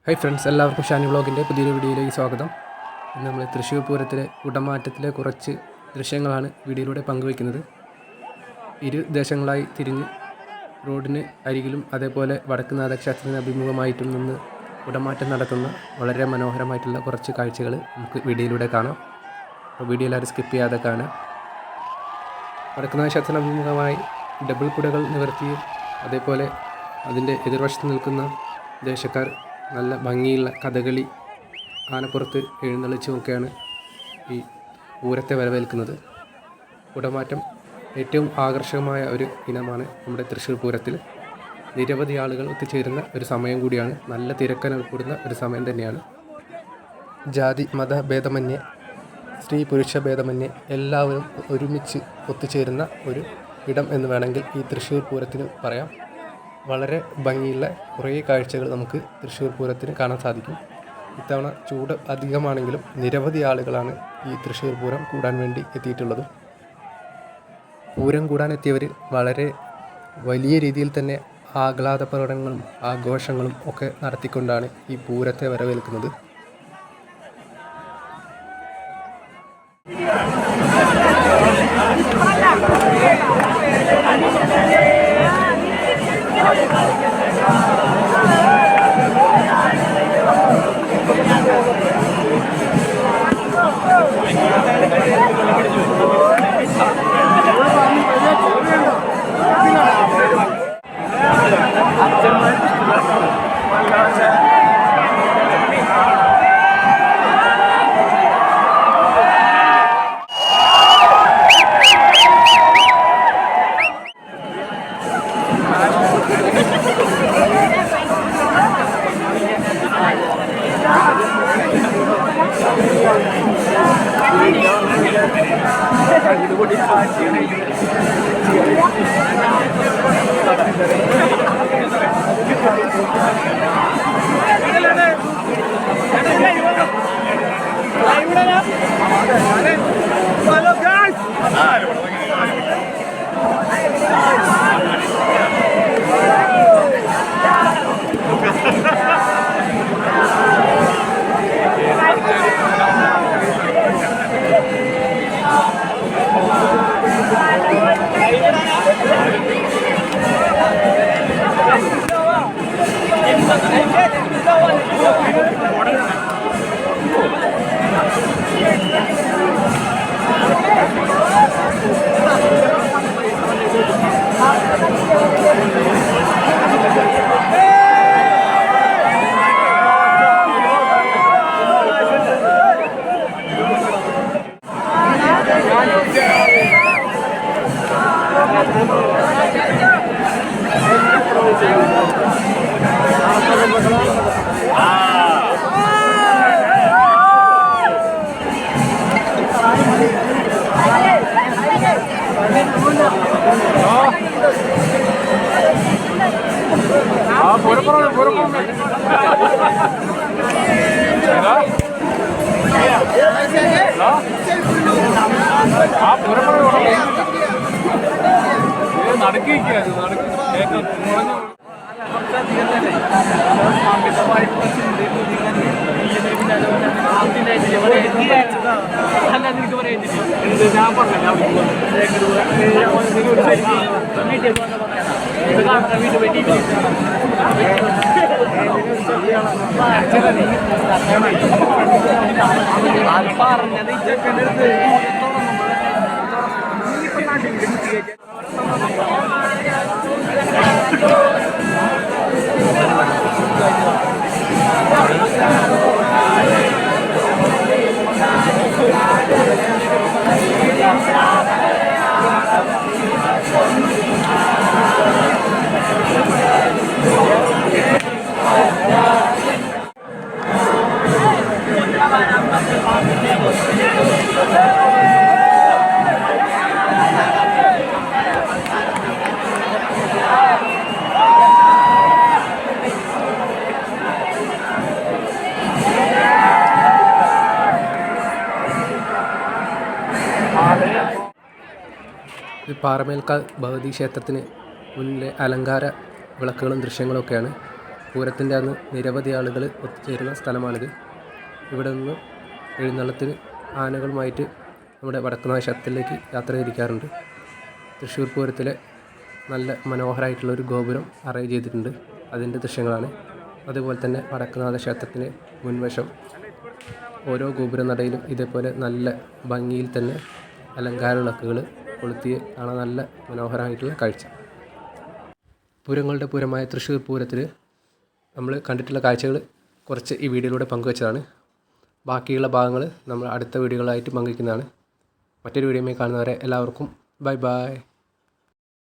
Hi friends, എല്ലാവർക്കും ഷാനി വ്ളോഗിൻ്റെ പുതിയൊരു വീഡിയോയിലേക്ക് സ്വാഗതം. ഇന്ന് നമ്മൾ തൃശ്ശൂർ പൂരത്തിലെ കുടമാറ്റത്തിലെ കുറച്ച് ദൃശ്യങ്ങളാണ് വീഡിയോയിലൂടെ പങ്കുവയ്ക്കുന്നത്. ഇരു ദേശങ്ങളായി തിരിഞ്ഞ് റോഡിന് അരികിലും അതേപോലെ വടക്കുനാഥ ക്ഷേത്രത്തിന് അഭിമുഖമായിട്ടും നിന്ന് കുടമാറ്റം നടത്തുന്ന വളരെ മനോഹരമായിട്ടുള്ള കുറച്ച് കാഴ്ചകൾ നമുക്ക് വീഡിയോയിലൂടെ കാണാം. അപ്പോൾ വീഡിയോ എല്ലാവരും സ്കിപ്പ് ചെയ്യാതെ കാണാം. വടക്കുനാഥ ക്ഷേത്രത്തിന് അഭിമുഖമായി ഡബിൾ കുടകൾ നിവർത്തിയും അതേപോലെ അതിൻ്റെ എതിർവശത്ത് നിൽക്കുന്ന ദേശക്കാർ നല്ല ഭംഗിയുള്ള കഥകളി ആനപ്പുറത്ത് എഴുന്നള്ളിച്ചുമൊക്കെയാണ് ഈ പൂരത്തെ വരവേൽക്കുന്നത്. കുടമാറ്റം ഏറ്റവും ആകർഷകമായ ഒരു ഇനമാണ് നമ്മുടെ തൃശ്ശൂർ പൂരത്തിൽ. നിരവധി ആളുകൾ ഒത്തുചേരുന്ന ഒരു സമയം കൂടിയാണ്. നല്ല തിരക്കനുൾപ്പെടുന്ന ഒരു സമയം തന്നെയാണ്. ജാതി മത ഭേദമന്യേ, സ്ത്രീ പുരുഷ ഭേദമന്യേ എല്ലാവരും ഒരുമിച്ച് ഒത്തുചേരുന്ന ഒരു ഇടം എന്ന് വേണമെങ്കിൽ ഈ തൃശ്ശൂർ പൂരത്തിന് പറയാം. വളരെ ഭംഗിയുള്ള കുറേ കാഴ്ചകൾ നമുക്ക് തൃശ്ശൂർ പൂരത്തിന് കാണാൻ സാധിക്കും. ഇത്തവണ ചൂട് അധികമാണെങ്കിലും നിരവധി ആളുകളാണ് ഈ തൃശ്ശൂർ പൂരം കൂടാൻ വേണ്ടി എത്തിയിട്ടുള്ളത്. പൂരം കൂടാനെത്തിയവർ വളരെ വലിയ രീതിയിൽ തന്നെ ആഹ്ലാദ പ്രകടനങ്ങളും ആഘോഷങ്ങളും ഒക്കെ നടത്തിക്കൊണ്ടാണ് ഈ പൂരത്തെ വരവേൽക്കുന്നത്. പാറമേൽക്കാൽ ഭഗവതി ക്ഷേത്രത്തിന് മുന്നിലെ അലങ്കാര വിളക്കുകളും ദൃശ്യങ്ങളൊക്കെയാണ്. പൂരത്തിൻ്റെ അന്ന് നിരവധി ആളുകൾ ഒത്തുചേരുന്ന സ്ഥലമാണിത്. ഇവിടെ നിന്ന് എഴുന്നള്ളത്തിന് ആനകളുമായിട്ട് നമ്മുടെ വടക്കുന്നാഥ ക്ഷേത്രത്തിലേക്ക് യാത്ര തിരിക്കാറുണ്ട്. തൃശ്ശൂർ പൂരത്തിലെ നല്ല മനോഹരമായിട്ടുള്ളൊരു ഗോപുരം അറേഞ്ച് ചെയ്തിട്ടുണ്ട്. അതിൻ്റെ ദൃശ്യങ്ങളാണ്. അതുപോലെ തന്നെ വടക്കുന്നാഥ ക്ഷേത്രത്തിന് മുൻവശം ഓരോ ഗോപുരനടയിലും ഇതേപോലെ നല്ല ഭംഗിയിൽ തന്നെ അലങ്കാര വിളക്കുകൾ കൊളുത്തി കാണാൻ നല്ല മനോഹരമായിട്ടുള്ള കാഴ്ച. പൂരങ്ങളുടെ പൂരമായ തൃശ്ശൂർ പൂരത്തിൽ നമ്മൾ കണ്ടിട്ടുള്ള കാഴ്ചകൾ കുറച്ച് ഈ വീഡിയോയിലൂടെ പങ്കുവച്ചതാണ്. ബാക്കിയുള്ള ഭാഗങ്ങൾ നമ്മൾ അടുത്ത വീഡിയോകളായിട്ട് പങ്കുവയ്ക്കുന്നതാണ്. മറ്റൊരു വീഡിയോയുമായി കാണുന്നവരെ എല്ലാവർക്കും ബൈ ബൈ.